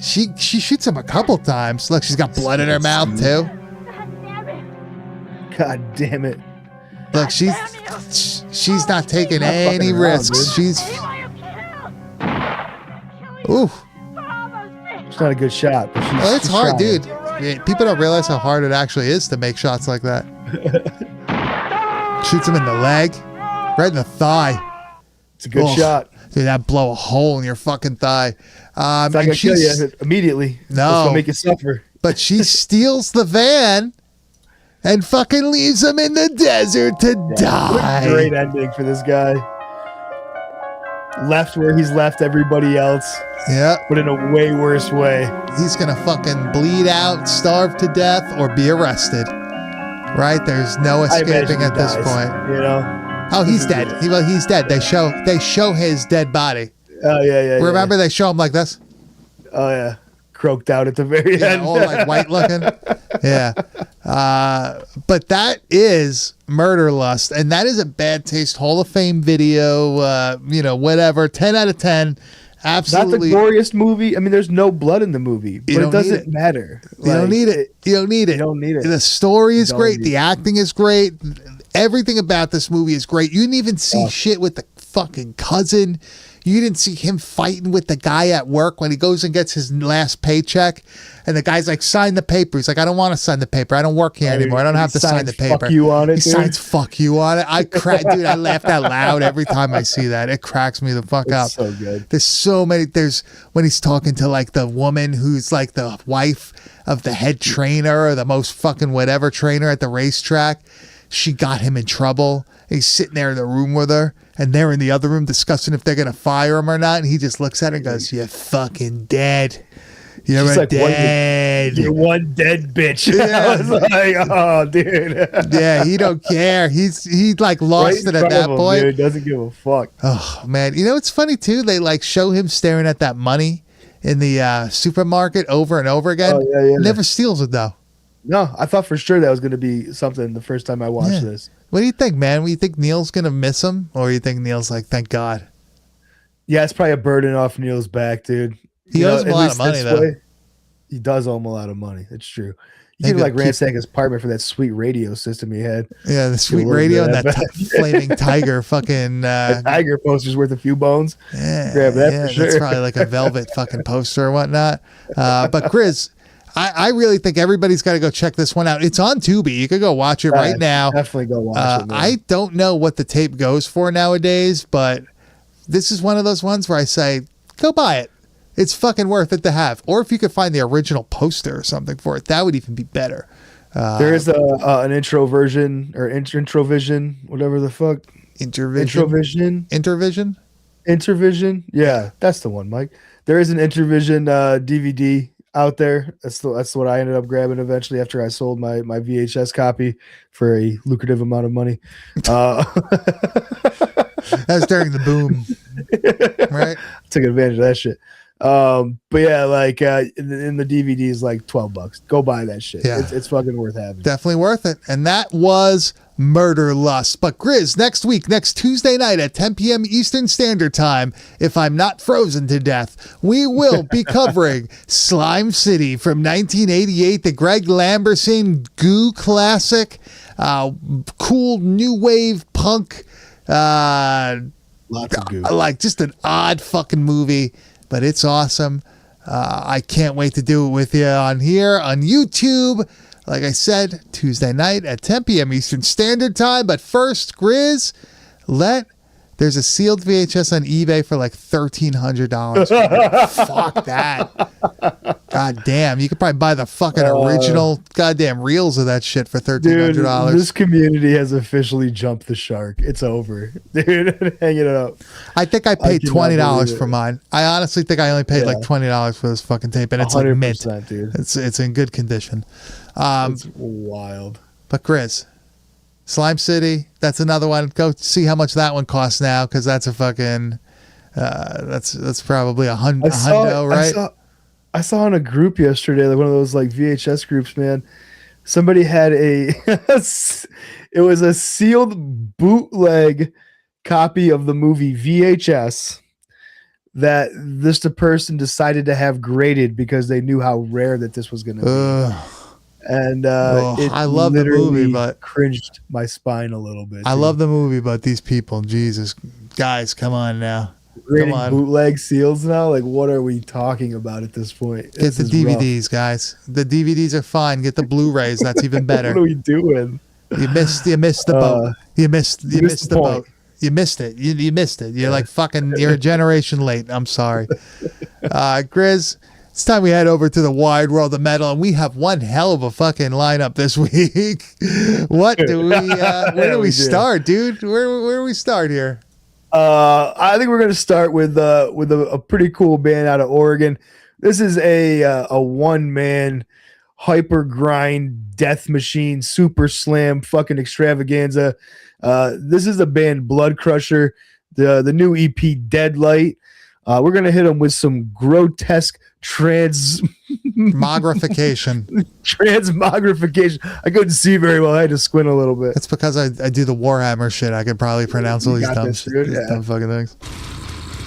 She shoots him a couple times. Look, she's got blood in her mouth too. God damn it. Look, she's not taking any risks. She's ooh. It's not a good shot, but It's hard, dude. I mean, people don't realize how hard it actually is to make shots like that. Shoots him in the leg, right in the thigh. It's a good shot. Dude, that blow a hole in your fucking thigh. It's not gonna kill you immediately. No. It's gonna make you suffer. But she steals the van and fucking leaves him in the desert to die. Great ending for this guy. Left where he's left everybody else. Yeah. But in a way worse way. He's gonna fucking bleed out, starve to death, or be arrested. Right? There's no escaping at this point. You know? Oh, he's dead. He's dead. They show his dead body. Oh yeah. Remember they show him like this? Oh yeah. Croaked out at the very end. All like white looking. Yeah. But that is Murderlust, and that is a Bad Taste Hall of Fame video. Whatever. 10 out of 10. Absolutely. Not the goriest movie. I mean, there's no blood in the movie, but it doesn't matter. You don't need it. You don't need it. You don't need it. The story is great. The acting is great. Everything about this movie is great. You didn't even see shit with the fucking cousin. You didn't see him fighting with the guy at work when he goes and gets his last paycheck. And the guy's like, sign the paper. He's like, I don't want to sign the paper. I don't work here anymore. I don't have to sign the paper. Fuck you on it, he signs fuck you on it. Dude, I laughed out loud every time I see that. It cracks me the fuck up. So good. There's so many. There's when he's talking to like the woman who's like the wife of the head trainer or the most fucking whatever trainer at the racetrack. She got him in trouble. He's sitting there in the room with her, and they're in the other room discussing if they're going to fire him or not. And he just looks at her and goes, "You're fucking dead. You're like, dead. You're one dead bitch." Yeah. I was like, oh, dude. Yeah, he don't care. He like lost it at that point. Dude, doesn't give a fuck. Oh, man. You know, it's funny, too. They like show him staring at that money in the supermarket over and over again. Oh, yeah. Never steals it, though. No, I thought for sure that was going to be something the first time I watched this. What do you think, man? You think Neil's going to miss him? Or you think Neil's like, thank God? Yeah, it's probably a burden off Neil's back, dude. He owes him a lot of money, though. He does owe him a lot of money. It's true. You could like ransack his apartment for that sweet radio system he had. Yeah, the sweet radio and that flaming tiger fucking... tiger poster's worth a few bones. Yeah, grab that for sure. That's probably like a velvet fucking poster or whatnot. But Grizz... I really think everybody's got to go check this one out. It's on Tubi. You could go watch it right now. Definitely go watch it. Man. I don't know what the tape goes for nowadays, but this is one of those ones where I say, go buy it. It's fucking worth it to have. Or if you could find the original poster or something for it, that would even be better. There is an intro version or Introvision, whatever the fuck. Intervision. Yeah, that's the one, Mike. There is an Intervision DVD out there. That's what I ended up grabbing eventually after I sold my VHS copy for a lucrative amount of money. That was during the boom, right? Took advantage of that shit. But yeah, like in the DVD is like $12. Go buy that shit. Yeah. It's fucking worth having. Definitely worth it. And that was Murderlust. But Grizz, next Tuesday night at 10 p.m. Eastern Standard Time, if I'm not frozen to death, we will be covering Slime City from 1988, the Greg Lamberson Goo classic, cool new wave punk, lots of goo. Like just an odd fucking movie, but it's awesome. I can't wait to do it with you on here on YouTube. Like I said, Tuesday night at 10 p.m. Eastern Standard Time. But first, Grizz, there's a sealed VHS on eBay for like $1,300. Fuck that. God damn. You could probably buy the fucking original goddamn reels of that shit for $1,300. Dude, this community has officially jumped the shark. It's over. Dude, hanging it up. I think I paid $20 for mine. I honestly think I only paid like $20 for this fucking tape, and it's like mint. Dude. It's in good condition. It's wild. But Grizz, Slime City, that's another one. Go see how much that one costs now, because that's a fucking that's probably a hundo, right? I saw in a group yesterday, like one of those like VHS groups, man. Somebody had it was a sealed bootleg copy of the movie VHS that the person decided to have graded because they knew how rare that this was going to be. And I love the movie, but cringed my spine a little bit. I love the movie, but these people, Jesus, guys, come on now. Grading bootleg seals now? Like, what are we talking about at this point? Get the DVDs, guys. The DVDs are fine. Get the Blu-rays. That's even better. What are we doing? You missed the boat. You missed the boat. You missed it. You missed it. You're like fucking. You're a generation late. I'm sorry, Grizz. It's time we head over to the wide world of metal, and we have one hell of a fucking lineup this week. What do we? Where do we start, dude? Where do we start here? I think we're going to start with a pretty cool band out of Oregon. This is a one-man hyper grind death machine super slam fucking extravaganza. This is the band Blood Crusher, the new EP Deadlight. We're going to hit them with some grotesque transmogrification. I couldn't see very well. I had to squint a little bit. It's because I do the Warhammer shit. I could probably pronounce all these dumb fucking things.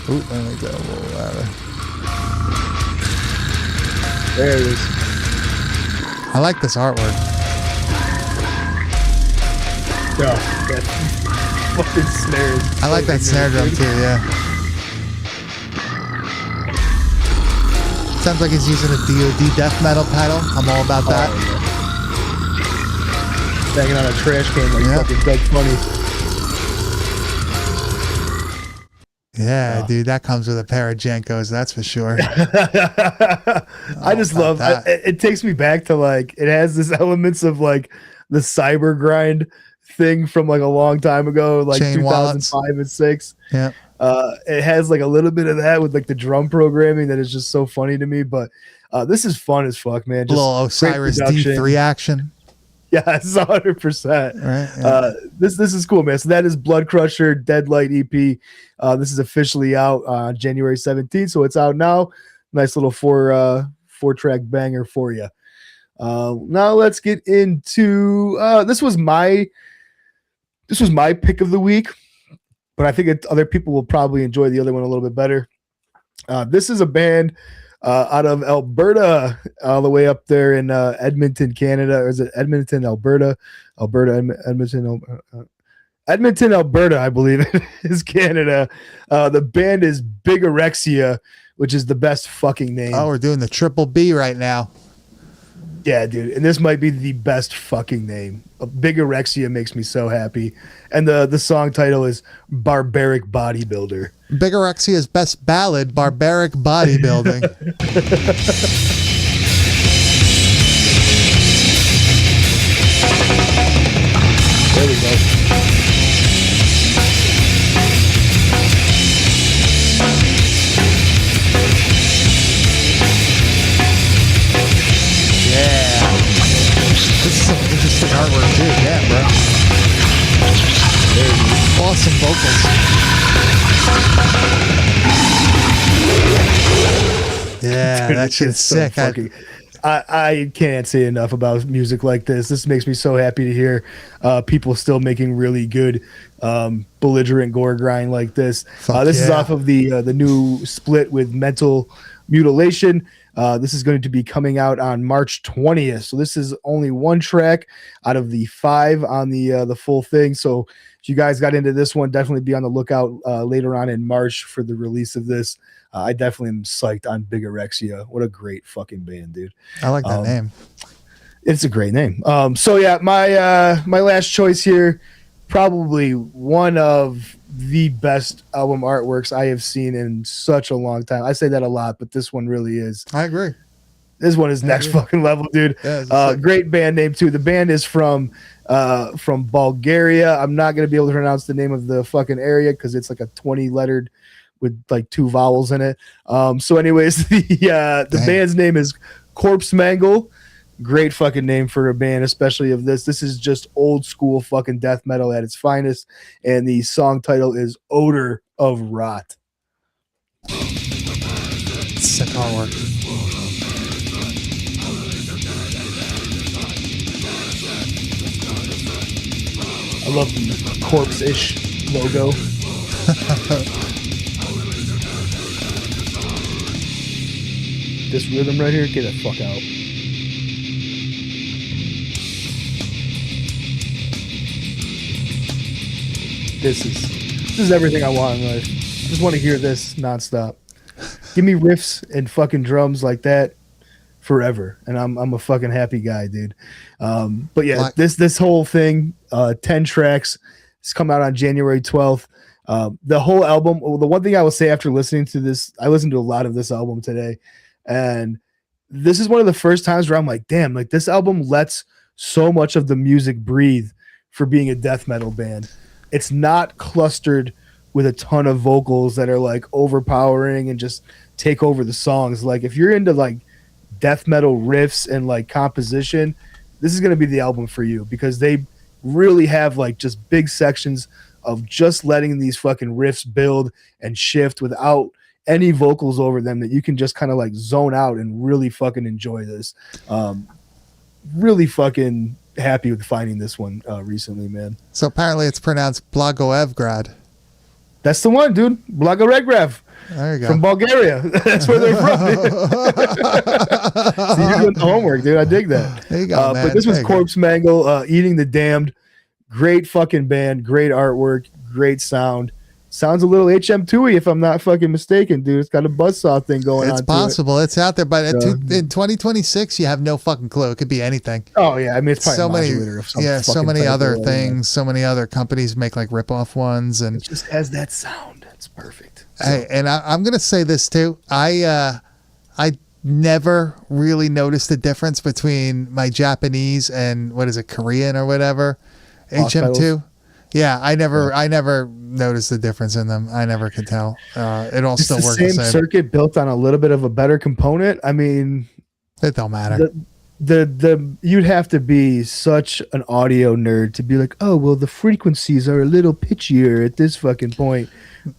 Ooh, let me go a little louder. There it is. I like this artwork. Yeah, that fucking snares. I like that snare drum too, yeah. Sounds like he's using a DOD death metal pedal. I'm all about that. Banging on a trash can like fucking Doug Funny. Yeah, dude, that comes with a pair of Jenkos, that's for sure. I just love that. It takes me back to like, it has this elements of like the cyber grind thing from like a long time ago, like Chain 2005 wallets. And 6. Yeah. It has like a little bit of that with like the drum programming that is just so funny to me, but this is fun as fuck, man. Just a little Osiris D3 action. Yeah, it's 100%. Right, yeah. This is cool, man. So that is Blood Crusher Deadlight EP. This is officially out on January 17th, so it's out now. Nice little four-track banger for you. Now let's get into this was my pick of the week, but I think other people will probably enjoy the other one a little bit better. This is a band out of Alberta, all the way up there in Edmonton, Canada. Or is it Edmonton, Alberta? Edmonton, Alberta, I believe it is Canada. The band is Bigorexia, which is the best fucking name. Oh, we're doing the triple B right now. Yeah, dude. And this might be the best fucking name. Bigorexia makes me so happy. And the song title is Barbaric Bodybuilder. Bigorexia's best ballad, Barbaric Bodybuilding. There we go. This is some interesting artwork too. Yeah, bro. Awesome vocals. Yeah, Dude, that shit's sick. I can't say enough about music like this. This makes me so happy to hear people still making really good belligerent gore grind like this. This is off of the new split with Mental Mutilation. This is going to be coming out on March 20th. So this is only one track out of the 5 on the full thing. So if you guys got into this one, definitely be on the lookout later on in March for the release of this. I definitely am psyched on Bigorexia. What a great fucking band, dude. I like that name. It's a great name. So yeah, my last choice here, probably one of the best album artworks I have seen in such a long time. I say that a lot, but this one really is. I agree. This one is next fucking level, dude. Yeah, great band name too. The band is from Bulgaria. I'm not gonna be able to pronounce the name of the fucking area because it's like a 20 lettered with like 2 vowels in it. So anyways, the band's name is Corpse Mangle. Great fucking name for a band, especially of this. This is just old school fucking death metal at its finest. And the song title is Odor of Rot. Sick artwork. I love the corpse-ish logo. This rhythm right here, get the fuck out. This is everything I want in life. Just want to hear this nonstop. Give me riffs and fucking drums like that forever, and I'm a fucking happy guy, dude. But yeah, this whole thing, 10 tracks. It's come out on January 12th. The whole album. Well, the one thing I will say after listening to this, I listened to a lot of this album today, and this is one of the first times where I'm like, damn, like this album lets so much of the music breathe for being a death metal band. It's not clustered with a ton of vocals that are like overpowering and just take over the songs. Like if you're into like death metal riffs and like composition, this is going to be the album for you because they really have like just big sections of just letting these fucking riffs build and shift without any vocals over them that you can just kind of like zone out and really fucking enjoy this. Really fucking happy with finding this one recently, man. So apparently it's pronounced Blagoevgrad. That's the one, dude. Blagoevgrad. There you go. From Bulgaria. That's where they're from. So you're doing the homework, dude. I dig that. There you go, man. But this was Corpse Mangle, Eating the Damned. Great fucking band. Great artwork. Great sound. Sounds a little HM2-y if I'm not fucking mistaken, dude. It's got a buzzsaw thing going on. It's possible. It's out there, but in 2026, you have no fucking clue. It could be anything. Oh yeah, I mean it's probably so many. Of So many other things. So many other companies make like rip-off ones, and it just has that sound. It's perfect. Hey, and I'm gonna say this too. I never really noticed the difference between my Japanese and what is it, Korean or whatever, HM2. Yeah, I never noticed the difference in them. I never could tell. It all still works the same. Circuit built on a little bit of a better component. I mean, it don't matter. The you'd have to be such an audio nerd to be like, oh well, the frequencies are a little pitchier at this fucking point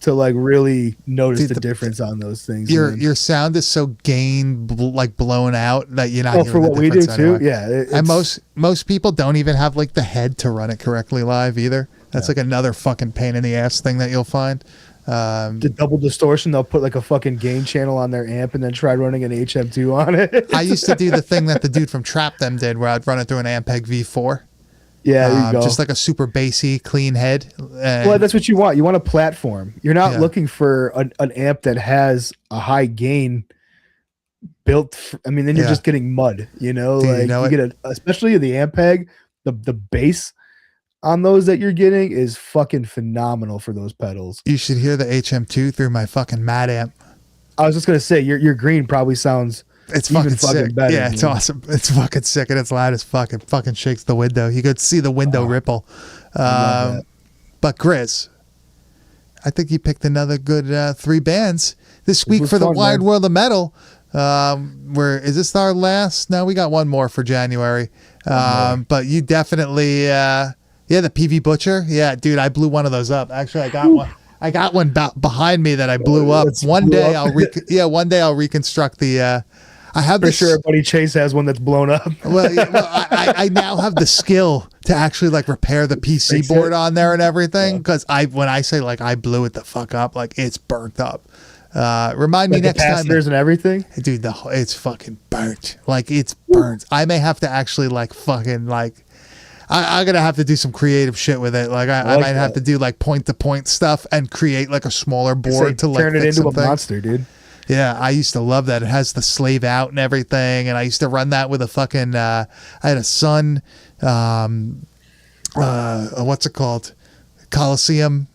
to like really notice the difference on those things. Your sound is so blown out that you're not hearing for the what we do anyway. too. Yeah, and most people don't even have like the head to run it correctly live either. That's like another fucking pain in the ass thing that you'll find. The double distortion, they'll put like a fucking gain channel on their amp and then try running an HM2 on it. I used to do the thing that the dude from Trap Them did where I'd run it through an Ampeg V4. Yeah, there you go. Just like a super bassy, clean head. Well, that's what you want. You want a platform. You're not looking for an amp that has a high gain built. Then you're just getting mud, you know? Dude, like you get especially the Ampeg, the bass on those that you're getting is fucking phenomenal for those pedals. You should hear the HM2 through my fucking Mad Amp. I was just gonna say your green probably sounds it's fucking sick. Better. Yeah, it's awesome. It's fucking sick and it's loud as fuck. It fucking shakes the window. You could see the window ripple. But Grizz, I think you picked another good 3 bands this week for the Wide World of Metal. Where is this our last? No, we got one more for January. But you definitely the PV Butcher. Yeah, dude, I blew one of those up. Actually, I got one. I got one behind me that I blew up. One day I'll reconstruct the. I have for sure. Buddy Chase has one that's blown up. I now have the skill to actually like repair the PC board on there and everything because when I say like I blew it the fuck up, like it's burnt up. Remind me next time. And everything, dude. It's fucking burnt. Like it's burnt. I may have to actually like fucking like. I'm gonna have to do some creative shit with it. Like I might have to do like point-to-point stuff and create like a smaller board to like turn it into a monster, dude. Yeah, I used to love that. It has the slave out and everything, and I used to run that with a fucking. I had a Sun. What's it called? Coliseum.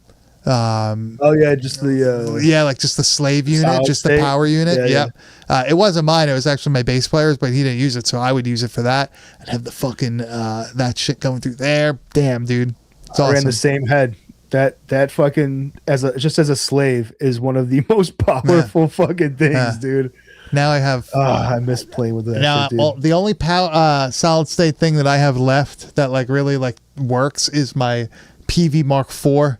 Oh yeah, just the Yeah, like just the slave unit, solid just state. the power unit. Yeah, Yep. It wasn't mine. It was actually my bass player's, but he didn't use it, so I would use it for that. I'd have the fucking that shit going through there. Damn, dude, it's I ran awesome. the same head. That fucking as a slave is one of the most powerful fucking things, Yeah. dude. Now I have. I miss playing with that. Now, shit, dude. the only solid state thing that I have left that like really like works is my PV Mark IV.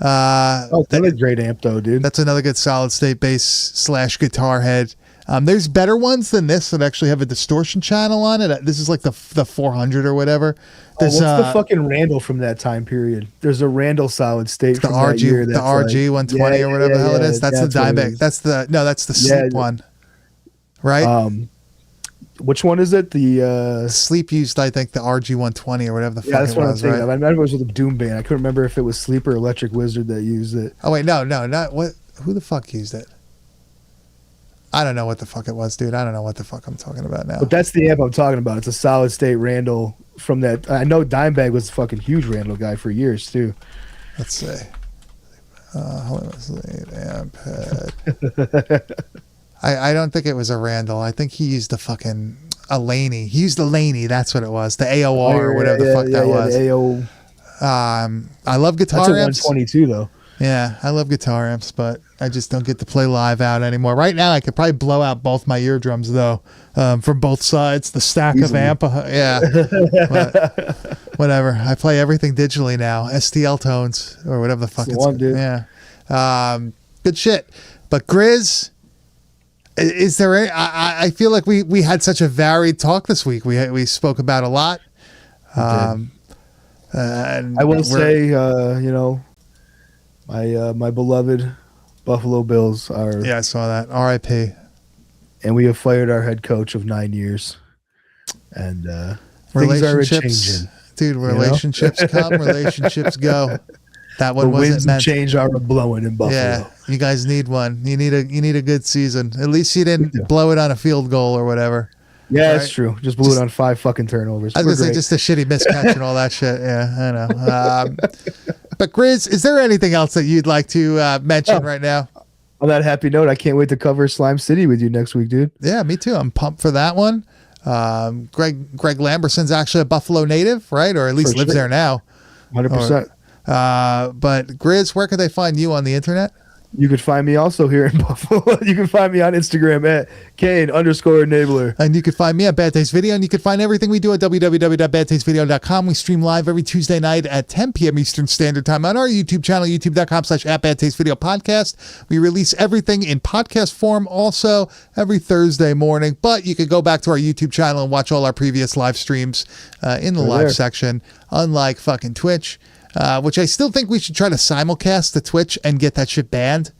That's a great amp though, dude. That's another good solid state bass / guitar head. There's better ones than this that actually have a distortion channel on it. This is like the 400 or whatever. What's There's the fucking Randall from that time period? There's a Randall solid state the from that year. RG, the that's RG 120 or whatever the hell it is. That's the what it Dimebag. is. That's the sleep one, right? Which one is it? The Sleep used, I think, the RG 120 or whatever the fuck that's it what I'm was, thinking right? of. I remember it was with a Doom Band. I couldn't remember if it was Sleep or Electric Wizard that used it. Oh wait, no, not what? Who the fuck used it? I don't know what the fuck it was, dude. I don't know what the fuck I'm talking about now. But that's the amp I'm talking about. It's a solid state Randall from that. I know Dimebag was a fucking huge Randall guy for years too. Let's see. Hold on, sleep amp head. I don't think it was a Randall. I think he used the fucking a Laney. He used the Laney. That's what it was. The AOR or whatever the fuck that was. The AO. I love guitar That's a amps. 122 though. Yeah, I love guitar amps, but I just don't get to play live out anymore. Right now, I could probably blow out both my eardrums though, from both sides. The stack Easily. of amp, yeah. But whatever. I play everything digitally now. STL tones or whatever the fuck That's it's. the one, dude. Yeah. Good shit. But Grizz, is there any? I feel like we had such a varied talk this week. We spoke about a lot. And I will say, my beloved Buffalo Bills are, Yeah, I saw that. R.I.P. and we have fired our head coach of 9 years, and things are Relationships, changing. dude. Relationships come, relationships go. That The one wasn't winds of meant. change are blowing in Buffalo. Yeah, you guys need one. You need a good season. At least you didn't We do. blow it on a field goal or whatever. Yeah, Right. that's true. Just blew it on 5 fucking turnovers. I was We're gonna say great. just a shitty miscatch and all that shit. Yeah, I know. But Grizz, is there anything else that you'd like to mention right now? On that happy note, I can't wait to cover Slime City with you next week, dude. Yeah, me too. I'm pumped for that one. Greg Lamberson's actually a Buffalo native, right? Or at least For lives sure. there now. 100%. But Grizz, where can they find you on the internet? You could find me also here in Buffalo. You can find me on Instagram at Kane_enabler. And you can find me at Bad Taste Video, and you can find everything we do at www.badtastevideo.com. We stream live every Tuesday night at 10 p.m. Eastern Standard Time on our YouTube channel, youtube.com/@badtastevideopodcast. We release everything in podcast form also every Thursday morning, but you can go back to our YouTube channel and watch all our previous live streams in the They're live there. section, unlike fucking Twitch, which I still think we should try to simulcast to Twitch and get that shit banned.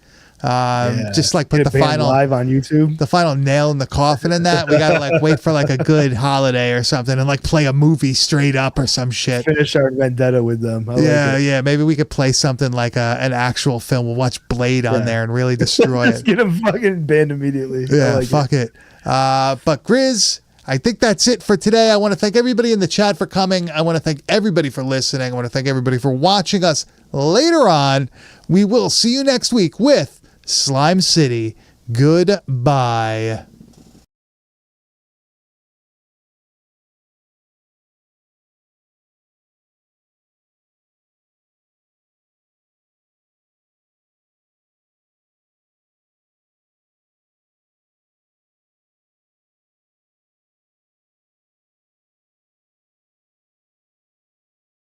Just like put Get the it banned final live on YouTube. the final nail in the coffin in that. We gotta like wait for like a good holiday or something and like play a movie straight up or some shit. Finish our vendetta with them. I like Yeah, it. yeah. Maybe we could play something like an actual film. We'll watch Blade on Yeah. there and really destroy Just it. get them fucking banned immediately. I Yeah, like fuck it. But Grizz, I think that's it for today. I want to thank everybody in the chat for coming. I want to thank everybody for listening. I want to thank everybody for watching us later on. We will see you next week with Slime City. Goodbye.